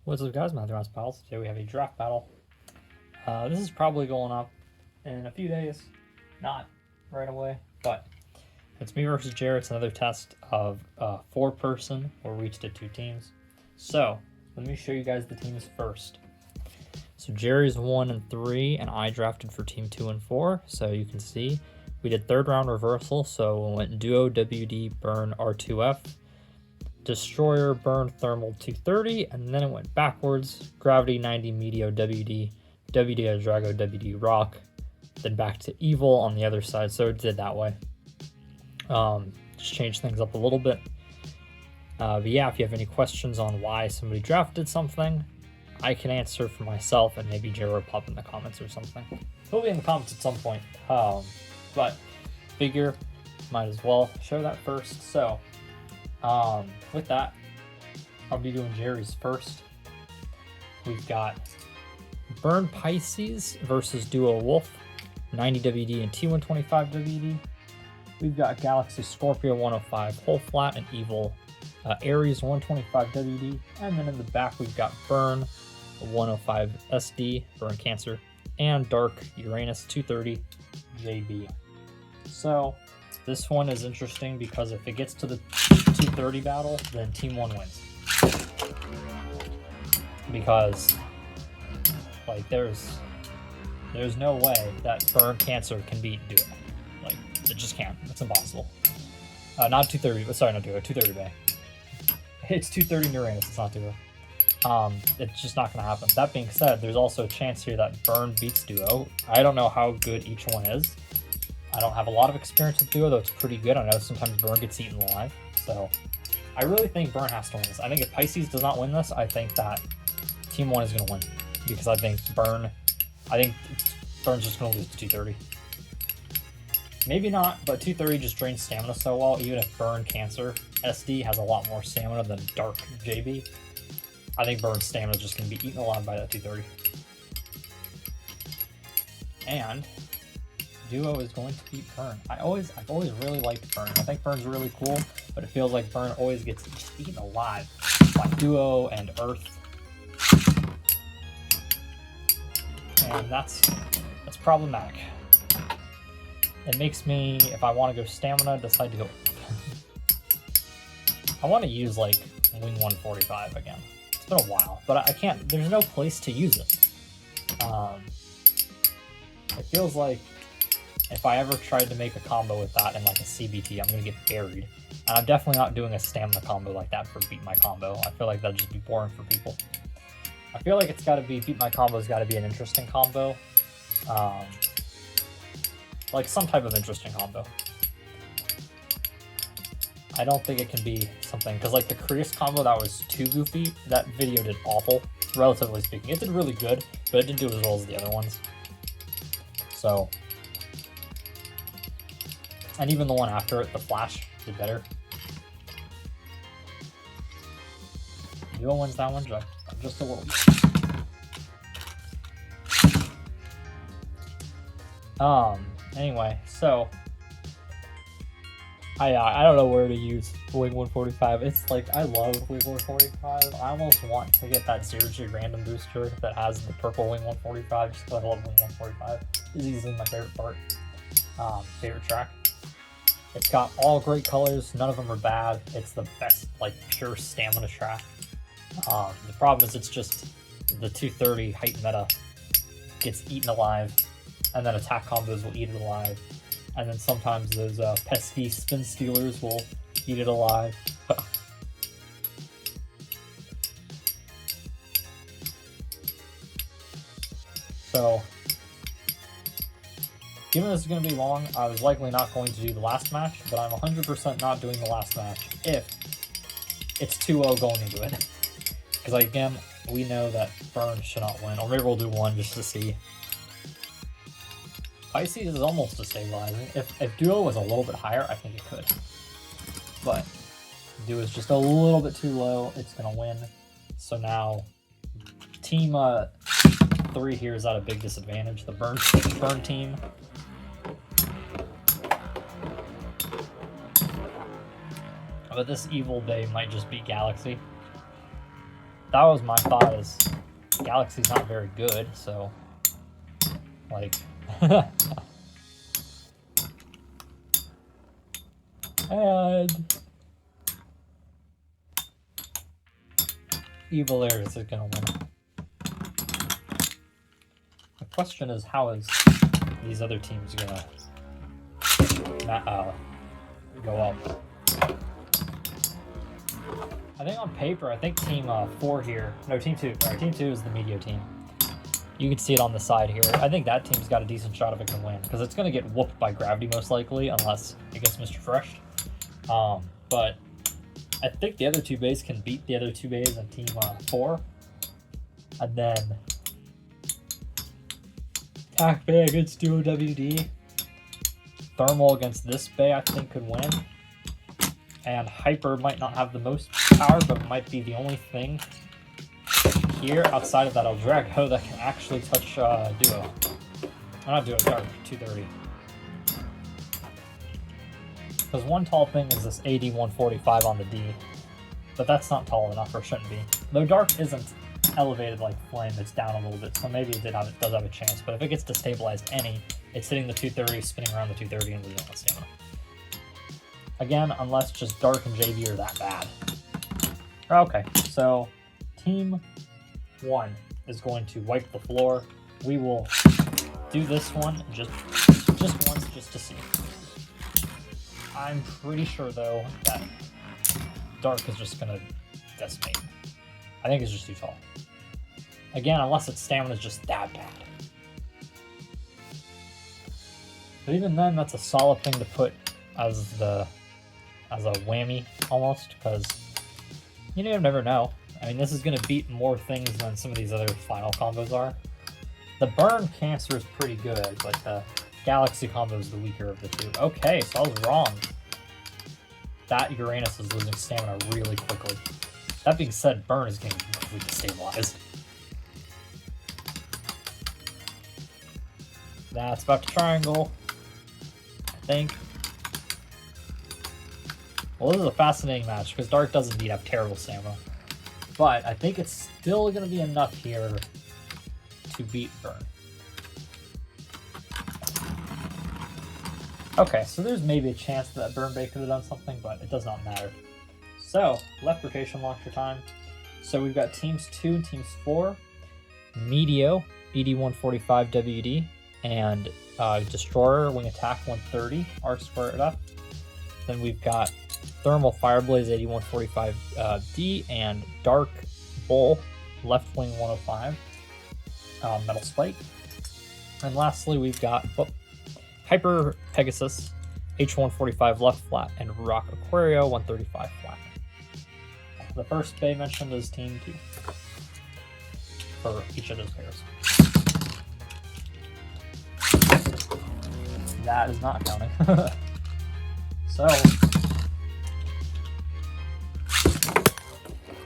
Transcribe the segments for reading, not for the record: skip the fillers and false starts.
What's up, guys? My name's Pals. Today we have a draft battle. This is probably going up in a few days, not right away, but it's me versus Jerrie. It's another test of four-person where we each did two teams. So let me show you guys the teams first. So Jerry's 1 and 3, and I drafted for team 2 and 4. So you can see we did third round reversal. So we went duo WD burn R2F. Destroyer, burn, thermal 230, and then it went backwards. Gravity 90, Meteo, WD, WD Drago, WD Rock, then back to Evil on the other side. So it did that way. Just changed things up a little bit. But yeah, if you have any questions on why somebody drafted something, I can answer for myself, and maybe Jerry will pop in the comments or something. He'll be in the comments at some point. But figure, might as well show that first. So with that, I'll be doing Jerry's first. We've got Burn Pisces versus Duo Wolf, 90 WD and T125 WD. We've got Galaxy Scorpio 105 Whole Flat and Evil Aries 125 WD. And then in the back, we've got Burn 105 SD, Burn Cancer, and Dark Uranus 230 JB. So this one is interesting because if it gets to the 230 battle, then Team 1 wins. Because, like, there's no way that Burn Cancer can beat Duo. Like, it just can't. It's impossible. Not 230, sorry, not Duo, 230 Bay. It's 230 Uranus, it's not Duo. It's just not going to happen. That being said, there's also a chance here that Burn beats Duo. I don't know how good each one is. I don't have a lot of experience with Duo, though it's pretty good. I know sometimes Burn gets eaten alive. So I really think Burn has to win this. I think if Pisces does not win this, I think that Team 1 is going to win. Because I think Burn's just going to lose to 230. Maybe not, but 230 just drains stamina so well, even if Burn Cancer SD has a lot more stamina than Dark JB. I think Burn's stamina is just going to be eaten alive by that 230. And Duo is going to beat Burn. I've always really liked Burn. I think Burn's really cool, but it feels like Burn always gets just eaten alive by Duo and Earth. And that's problematic. It makes me, if I want to go stamina, decide to go. I want to use like Wing 145 again. It's been a while, but I can't. There's no place to use it. It feels like if I ever tried to make a combo with that in like a CBT, I'm gonna get buried. And I'm definitely not doing a stamina combo like that for Beat My Combo. I feel like that'd just be boring for people. I feel like it's gotta be, Beat My Combo's gotta be an interesting combo. Like some type of interesting combo. I don't think it can be something, because like the Creus combo that was too goofy, that video did awful, relatively speaking. It did really good, but it didn't do as well as the other ones. So, and even the one after it, the Flash, did better. Duo wins that one, just a little bit. Anyway, so I don't know where to use Wing 145. It's like, I love Wing 145. I almost want to get that Jerrie random booster that has the purple Wing 145, just because I love Wing 145. It's easily my favorite part. Favorite track. It's got all great colors, none of them are bad. It's the best, like, pure stamina track. The problem is it's just the 230 height meta gets eaten alive, and then attack combos will eat it alive. And then sometimes those pesky spin stealers will eat it alive. So, given this is going to be long, I was likely not going to do the last match, but I'm 100% not doing the last match if it's 2-0 going into it. Because again, we know that Burn should not win, or maybe we'll do one just to see. Pisces is almost destabilizing. If Duo was a little bit higher, I think it could. But Duo is just a little bit too low. It's going to win. So now Team 3 here is at a big disadvantage. The Burn team. But this Evil Bay might just beat Galaxy. that was my thought, is Galaxy's not very good, so like and Evil Ares is gonna win. The question is, how is these other teams gonna go up? I think on paper, I think team 4 here, no, team 2, sorry, team 2 is the Medio team. You can see it on the side here. I think that team's got a decent shot if it can win, because it's going to get whooped by Gravity most likely, unless it gets Mr. Fresh. But I think the other 2 bays can beat the other 2 bays in team 4. And then Attack Bay against Duo WD. Thermal against this bay, I think, could win. And Hyper might not have the most power, but might be the only thing here outside of that Eldrago that can actually touch Duo. Not Duo, Dark, 230. Because one tall thing is this AD 145 on the D, but that's not tall enough, or shouldn't be. Though Dark isn't elevated like Flame, it's down a little bit, so maybe it does have a chance. But if it gets destabilized any, it's hitting the 230, spinning around the 230, and losing the stamina. Again, unless just Dark and JV are that bad. Okay, so Team 1 is going to wipe the floor. We will do this one just once, just to see. I'm pretty sure, though, that Dark is just going to decimate. I think it's just too tall. Again, unless its stamina is just that bad. But even then, that's a solid thing to put as a whammy, almost, because you never know. I mean, this is going to beat more things than some of these other final combos are. The Burn Cancer is pretty good, but the Galaxy combo is the weaker of the 2. Okay, so I was wrong. That Uranus is losing stamina really quickly. That being said, Burn is getting completely stabilized. That's about to triangle, I think. Well, this is a fascinating match, because Dark does indeed have terrible stamina. But I think it's still going to be enough here to beat Burn. Okay, so there's maybe a chance that Burn Bay could have done something, but it does not matter. So, left rotation launcher time. So we've got teams 2 and teams 4. Medio, ED145 WD, and Destroyer, Wing Attack 130, R squared up. Then we've got Thermal Fireblaze 8145 D, and Dark Bull, Left Wing 105, Metal Spike. And lastly, we've got Hyper Pegasus, H145 Left Flat, and Rock Aquario 135 Flat. The first bay mentioned is Team 2 for each of those pairs. That is not counting. So, I'm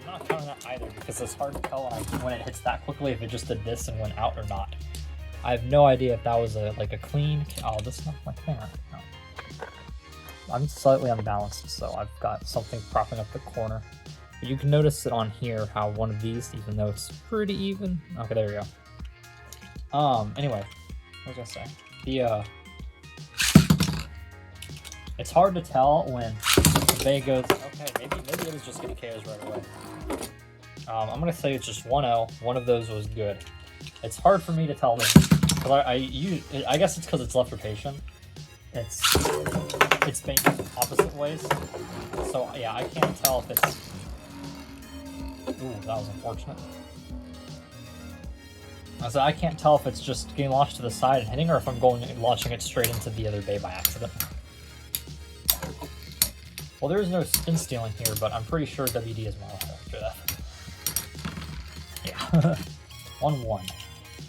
not counting that either, because it's hard to tell when it hits that quickly if it just did this and went out or not. I have no idea if that was a clean. Oh, this is not my camera. No. I'm slightly unbalanced, so I've got something propping up the corner. But you can notice it on here how one of these, even though it's pretty even. Okay, there we go. Anyway, what was I gonna say? It's hard to tell when the bay goes, okay, maybe it was just getting KOs right away. I'm gonna say it's just 1-0. One of those was good. It's hard for me to tell this, because I guess it's because it's left rotation. It's been opposite ways. So yeah, I can't tell if it's. Ooh, that was unfortunate. So I can't tell if it's just getting launched to the side and hitting, or if I'm launching it straight into the other bay by accident. Well, there is no spin stealing here, but I'm pretty sure WD is more after that. Yeah. 1-1.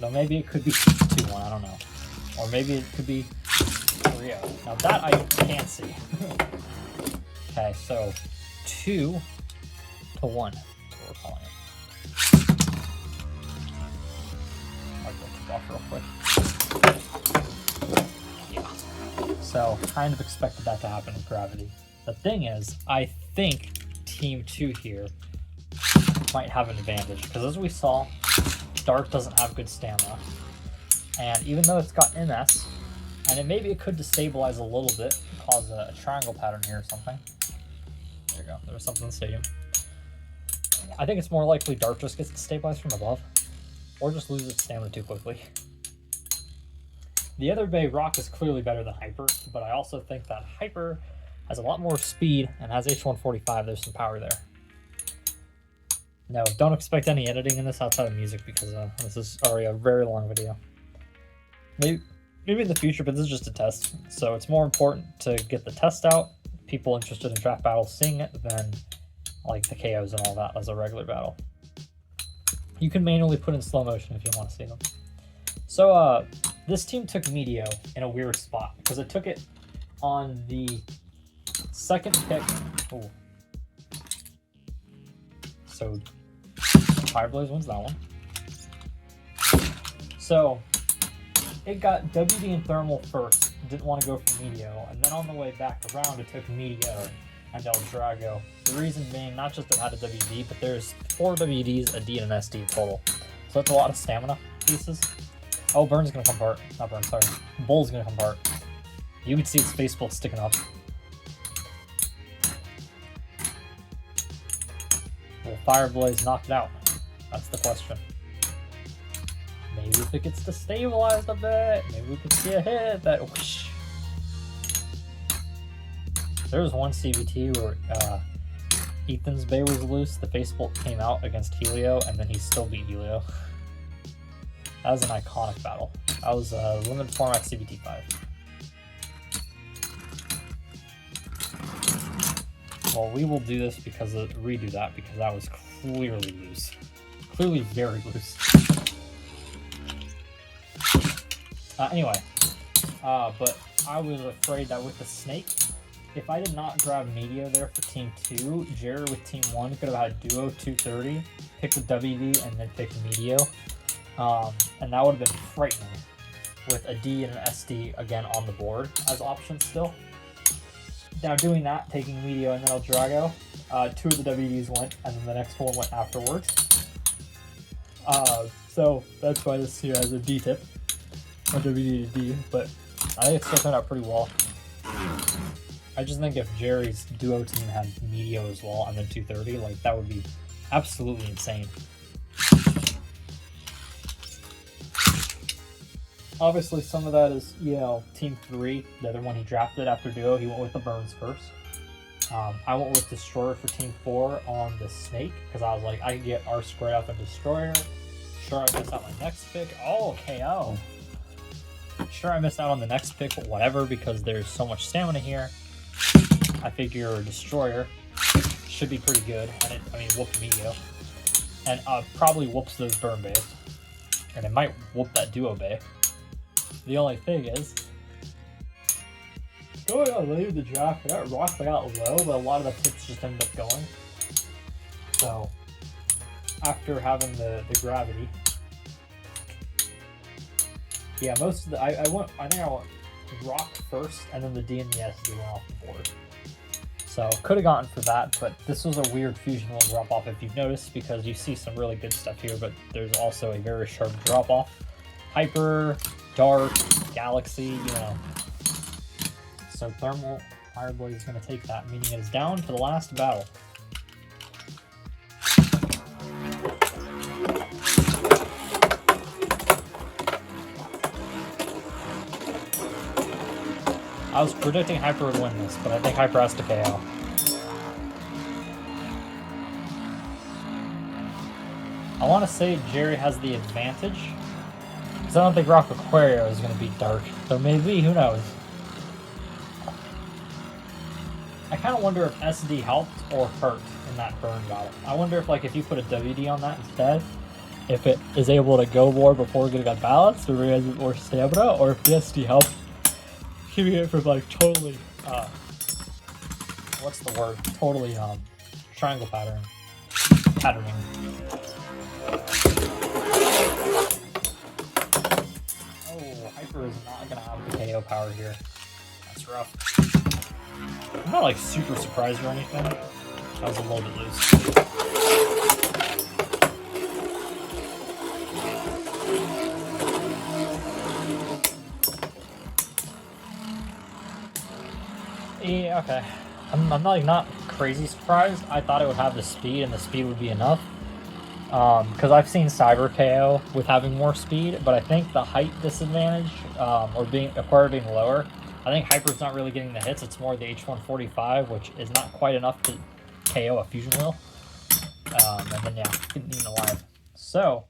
Though maybe it could be 2-1, I don't know. Or maybe it could be 3-0. Now that I can't see. Okay, so 2-1. That's what we're calling it. I'll go to off real quick. Yeah. So, kind of expected that to happen with Gravity. The thing is, I think Team 2 here might have an advantage, because as we saw, Dark doesn't have good stamina. And even though it's got MS, and maybe it could destabilize a little bit, cause a triangle pattern here or something. There you go, there was something in the stadium. I think it's more likely Dark just gets destabilized from above, or just loses its stamina too quickly. The other Bay, Rock, is clearly better than Hyper, but I also think that Hyper has a lot more speed and has H145. There's some power there. No, don't expect any editing in this outside of music, because this is already a very long video. Maybe in the future, but this is just a test. So it's more important to get the test out, people interested in draft battles seeing it, than like the KOs and all that as a regular battle. You can manually put in slow motion if you want to see them. So this team took Medio in a weird spot, because it took it on the second pick. Ooh. So Fireblaze wins that one. So it got WD and Thermal first, didn't want to go for Medio, and then on the way back around it took Medio and El Drago. The reason being, not just it had a WD, but there's 4 WDs, a D, and an SD total. So that's a lot of stamina pieces. Oh, Burn's gonna come apart. Not Burn, sorry. Bull's gonna come apart. You can see its face bolt sticking up. Will Fireblaze knock it out? That's the question. Maybe if it gets destabilized a bit, maybe we could see a hit that whoosh. There was one CBT where Ethan's Bay was loose, the face bolt came out against Helio, and then he still beat Helio. That was an iconic battle. That was limited format CBT 5. Well, we will do this because redo that, because that was clearly loose. Clearly very loose. Anyway, but I was afraid that with the snake, if I did not grab Medio there for Team 2, Jerrie with Team 1 could have had Duo 230, picked the WD, and then picked Medio. And that would have been frightening, with a D and an SD again on the board as options still. Now doing that, taking Medio and then El Drago, 2 of the WDs went, and then the next one went afterwards. So that's why this here has a D tip, a WD to D, but I think it's still turned out pretty well. I just think if Jerry's duo team had Medio as well and then 230, like that would be absolutely insane. Obviously, some of that is, you know, Team 3, the other one he drafted after Duo, he went with the Burns first. I went with Destroyer for Team 4 on the Snake, because I was like, I can get R squared up and Destroyer. Sure, I missed out on my next pick. Oh, KO. Sure, I missed out on the next pick, but whatever, because there's so much stamina here. I figure Destroyer should be pretty good, and it whooped Medio. And probably whoops those Burn Bays. And it might whoop that Duo Bay. The only thing is, going on later in the draft, I got rocked, I got low, but a lot of the picks just ended up going. So, after having the gravity, yeah, most of the, I think I went rock first, and then the D and the SD went off the board. So, could have gotten for that, but this was a weird fusion will drop off if you've noticed, because you see some really good stuff here, but there's also a very sharp drop off. Hyper, Dark, Galaxy, you know. So Thermal Fireblaze is going to take that, meaning it is down to the last battle. I was predicting Hyper would win this, but I think Hyper has to KO. I want to say Jerrie has the advantage, because I don't think Rock Aquario is going to beat Dark. So maybe, who knows? I kind of wonder if SD helped or hurt in that burn battle. I wonder if, like, if you put a WD on that instead, if it is able to go more before getting a balance, or has more stamina, or if the SD helped, keeping it from, like, totally, what's the word? Totally, triangle patterning. Oh, Hyper is not gonna have the KO power here. That's rough. I'm not like super surprised or anything. That was a little bit loose. Okay. I'm not crazy surprised. I thought it would have the speed, and the speed would be enough. Because I've seen Cyber KO with having more speed, but I think the height disadvantage, or being lower, I think Hyper's not really getting the hits. It's more the H145, which is not quite enough to KO a Fusion Wheel. And then, yeah, getting eaten alive. So,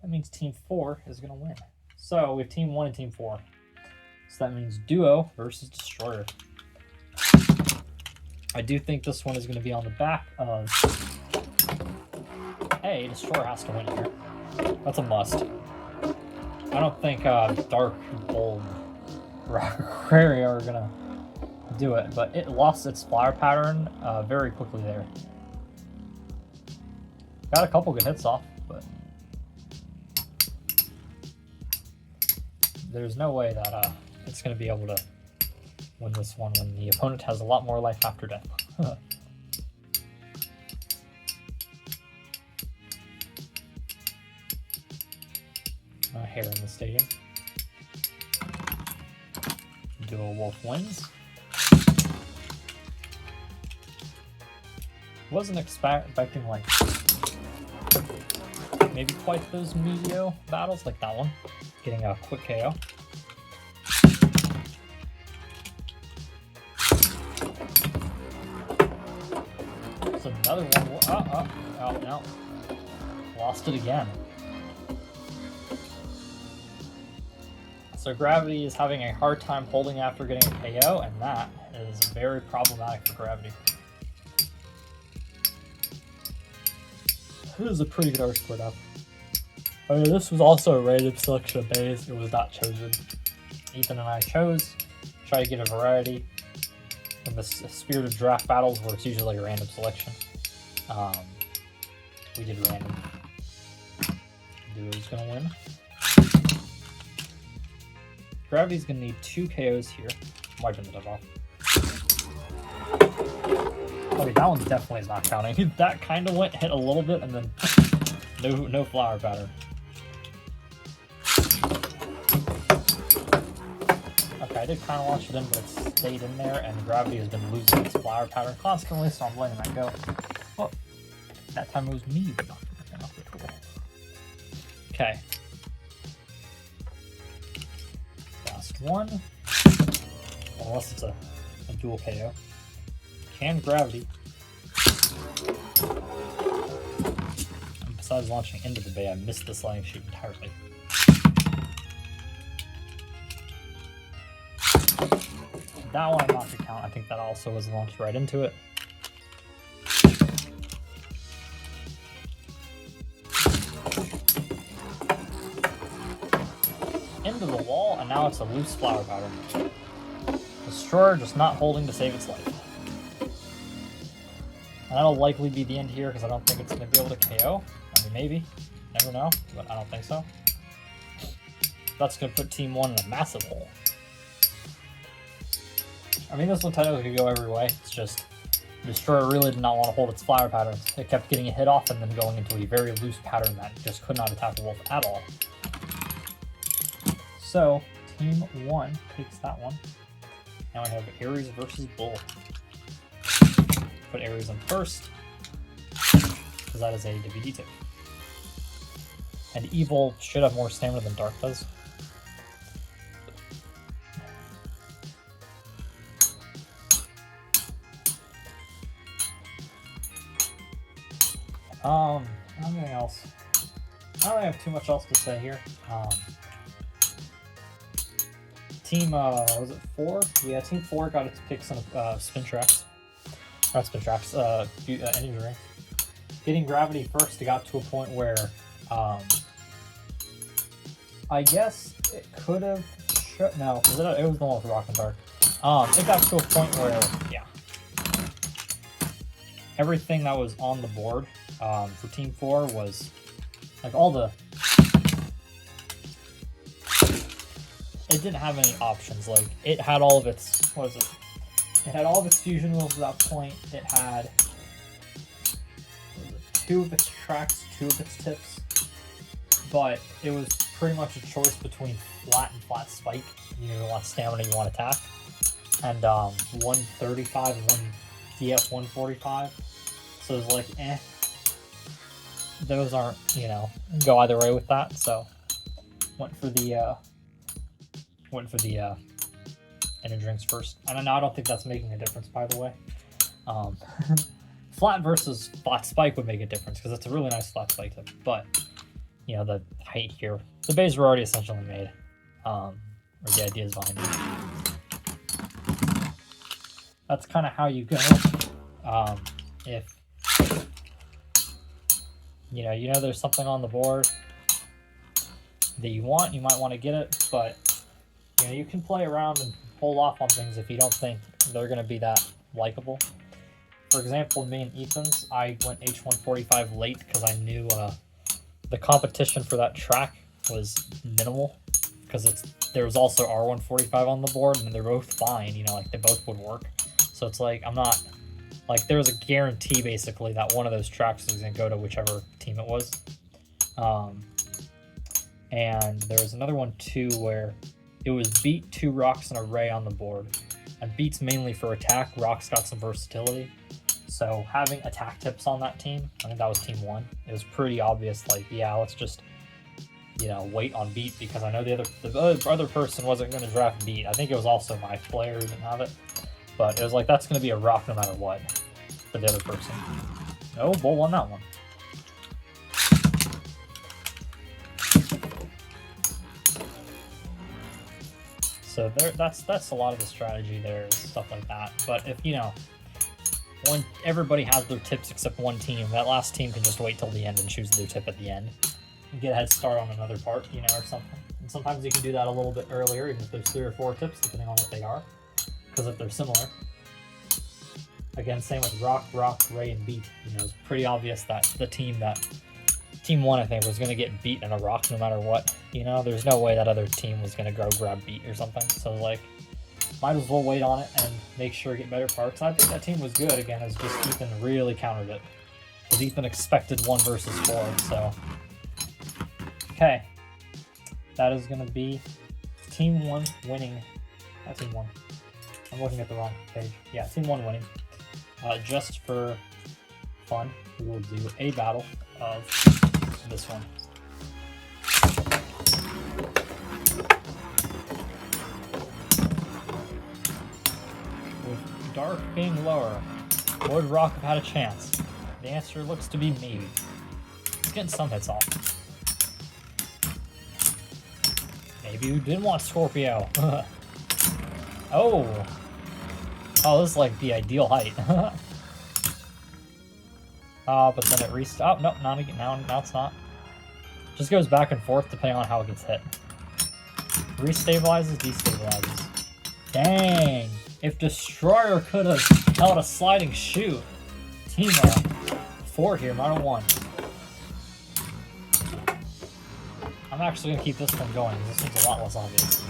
that means Team 4 is going to win. So, we have Team 1 and Team 4. So, that means Duo versus Destroyer. I do think this one is going to be on the back of... Hey, Destroyer has to win here. That's a must. I don't think Dark, Bold, Rary are going to do it, but it lost its flower pattern very quickly there. Got a couple good hits off, but there's no way that it's going to be able to win this one when the opponent has a lot more life after death. Here in the stadium. Duo Wolf wins. Wasn't expecting like maybe quite those Medio battles like that one. Getting a quick KO. There's another one. Oh no. Lost it again. So Gravity is having a hard time holding after getting a KO, and that is very problematic for Gravity. It is a pretty good R squared up. I mean, this was also a random selection of bays. It was not chosen. Ethan and I chose, try to get a variety. In the spirit of draft battles, where it's usually a random selection, we did random. Duo's gonna win. Gravity's gonna need 2 KOs here. Wiping the dub off. Okay, that one definitely is not counting. That kind of hit a little bit, and then no flower pattern. Okay, I did kind of launch it in, but it stayed in there, and Gravity has been losing its flower pattern constantly, so I'm letting that go. Well, that time it was me that knocked it off the tool. Okay. One, unless it's a dual KO. Can Gravity, and besides launching into the bay, I missed the sliding chute entirely. That one I'm not to count. I think that also was launched right into it. Into the wall, and now it's a loose flower pattern. Destroyer just not holding to save its life. And that'll likely be the end here, because I don't think it's going to be able to KO. I mean, maybe. Never know, but I don't think so. That's going to put Team 1 in a massive hole. I mean, this one technically could go every way. It's just Destroyer really did not want to hold its flower patterns. It kept getting a hit off and then going into a very loose pattern that just could not attack the wolf at all. So, Team 1 takes that one. Now we have Ares versus Bull. Put Ares in first, because that is a DVD tip. And Evil should have more stamina than Dark does. Nothing else. I don't really have too much else to say here. Team, was it 4? Yeah, Team 4 got its picks on spin tracks. Not spin tracks, energy ring. Getting Gravity first, it got to a point where, I guess it could have, no, it was the one with Rock and Dark. It got to a point where, yeah, everything that was on the board, for Team 4 was, like, all the, it didn't have any options. Like, it had all of its, what is it? It had all of its fusion wheels at that point. It had 2 of its tracks, 2 of its tips, but it was pretty much a choice between flat and flat spike. You know, you want stamina, you want attack. and 135 and one DF 145. So it's like, those aren't, you know, go either way with that. So went for the energy drinks first. And I don't think that's making a difference, by the way. Flat versus flat spike would make a difference because it's a really nice flat spike tip. But you know, the height here, the bays were already essentially made, or the idea is behind it. That's kind of how you go. If you know there's something on the board that you want, you might want to get it, but you know, you can play around and hold off on things if you don't think they're going to be that likable. For example, me and Ethan's, I went H145 late because I knew the competition for that track was minimal, because there was also R145 on the board and they're both fine, you know, like they both would work. So it's like, I'm not, like there was a guarantee basically that one of those tracks was going to go to whichever team it was. And there was another one too where it was Beat, 2 Rocks, and a Ray on the board. And Beat's mainly for attack, Rock's got some versatility. So having attack tips on that team, I think that was team 1, it was pretty obvious, like, yeah, let's just, you know, wait on Beat, because I know the other person wasn't going to draft Beat. I think it was also my player who didn't have it. But it was like, that's going to be a rock no matter what for the other person. Oh, Bull won that one. So that's a lot of the strategy there, stuff like that. But if, you know, everybody has their tips except one team, that last team can just wait till the end and choose their tip at the end and get a head start on another part, you know, or something. And sometimes you can do that a little bit earlier, even if there's 3 or 4 tips, depending on what they are, because if they're similar. Again, same with Rock, Ray, and Beat. You know, it's pretty obvious that Team 1, I think, was going to get Beat and a Rock no matter what. You know, there's no way that other team was going to go grab Beat or something. So, like, might as well wait on it and make sure to get better parts. I think that team was good. Again, it's just Ethan really countered it. Because Ethan expected 1 versus 4, so. Okay. That is going to be Team 1 winning. Not Team 1. I'm looking at the wrong page. Yeah, Team 1 winning. Just for fun, we will do a battle of this one. With Dark being lower, would Rock have had a chance? The answer looks to be maybe. He's getting some hits off. Maybe we didn't want Scorpio. Oh, this is like the ideal height. But then it restarts. Oh, no, now it's not. Just goes back and forth depending on how it gets hit. Restabilizes, destabilizes. Dang! If Destroyer could have held a sliding shoot. Team 4 here, not a 1. I'm actually going to keep this one going. This one's a lot less obvious.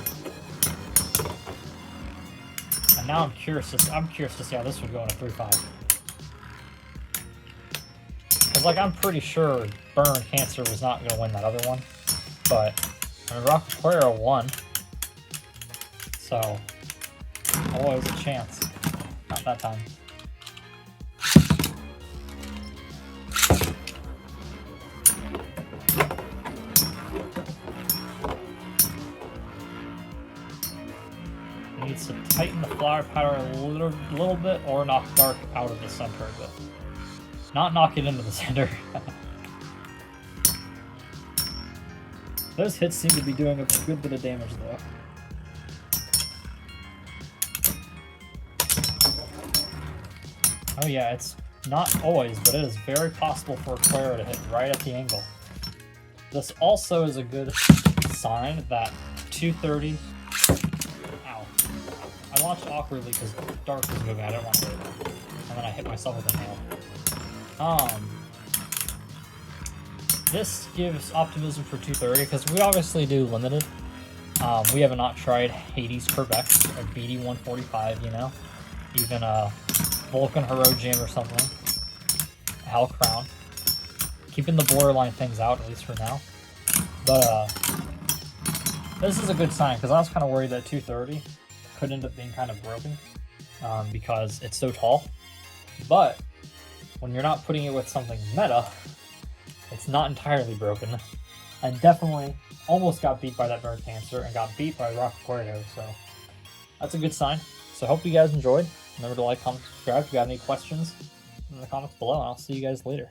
And now I'm curious to see how this would go in a 3-5. Because, like, I'm pretty sure Burn Cancer was not going to win that other one. But, I mean, Rock Aquaria won. So, always a chance. Not that time. Needs to tighten the flower powder a little bit, or knock Dark out of the center a bit. Not knock it into the center. Those hits seem to be doing a good bit of damage, though. Oh yeah, it's not always, but it is very possible for Aquaria to hit right at the angle. This also is a good sign that 230... Ow. I launched awkwardly because Dark was moving, I didn't want to hit it. And then I hit myself with a nail. This gives optimism for 230 because we obviously do limited. We have not tried Hades Corvex or BD 145, you know, even a Vulcan Hero Gym or something. A Hell Crown. Keeping the borderline things out, at least for now. But this is a good sign because I was kind of worried that 230 could end up being kind of broken because it's so tall. But when you're not putting it with something meta, it's not entirely broken. And definitely almost got beat by that bird cancer and got beat by Rock Aquario, so that's a good sign. So I hope you guys enjoyed. Remember to like, comment, subscribe if you got any questions in the comments below, and I'll see you guys later.